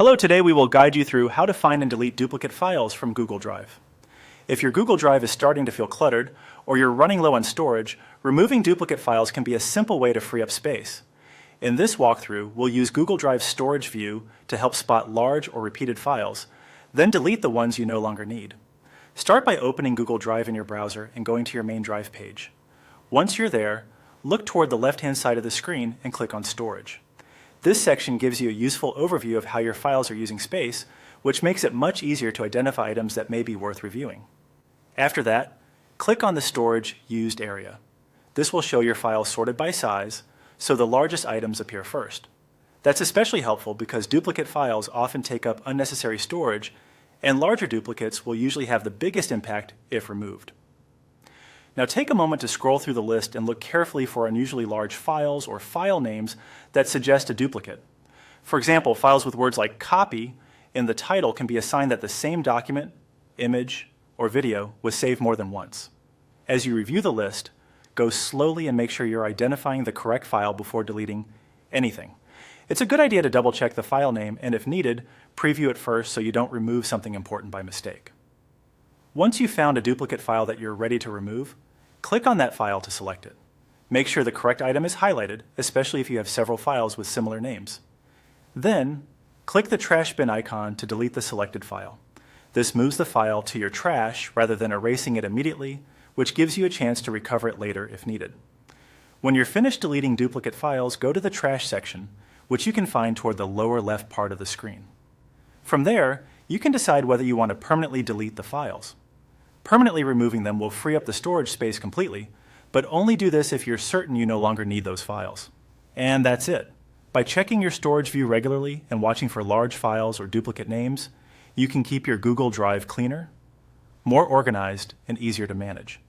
Hello, today we will guide you through how to find and delete duplicate files from Google Drive. If your Google Drive is starting to feel cluttered or you're running low on storage, removing duplicate files can be a simple way to free up space. In this walkthrough, we'll use Google Drive's storage view to help spot large or repeated files, then delete the ones you no longer need. Start by opening Google Drive in your browser and going to your main Drive page. Once you're there, look toward the left-hand side of the screen and click on Storage. This section gives you a useful overview of how your files are using space, which makes it much easier to identify items that may be worth reviewing. After that, click on the Storage Used area. This will show your files sorted by size, so the largest items appear first. That's especially helpful because duplicate files often take up unnecessary storage, and larger duplicates will usually have the biggest impact if removed. Now take a moment to scroll through the list and look carefully for unusually large files or file names that suggest a duplicate. For example, files with words like copy in the title can be a sign that the same document, image, or video was saved more than once. As you review the list, go slowly and make sure you're identifying the correct file before deleting anything. It's a good idea to double check the file name and, if needed, preview it first so you don't remove something important by mistake. Once you've found a duplicate file that you're ready to remove, click on that file to select it. Make sure the correct item is highlighted, especially if you have several files with similar names. Then, click the trash bin icon to delete the selected file. This moves the file to your trash rather than erasing it immediately, which gives you a chance to recover it later if needed. When you're finished deleting duplicate files, go to the trash section, which you can find toward the lower left part of the screen. From there, you can decide whether you want to permanently delete the files. Permanently removing them will free up the storage space completely, but only do this if you're certain you no longer need those files. And that's it. By checking your storage view regularly and watching for large files or duplicate names, you can keep your Google Drive cleaner, more organized, and easier to manage.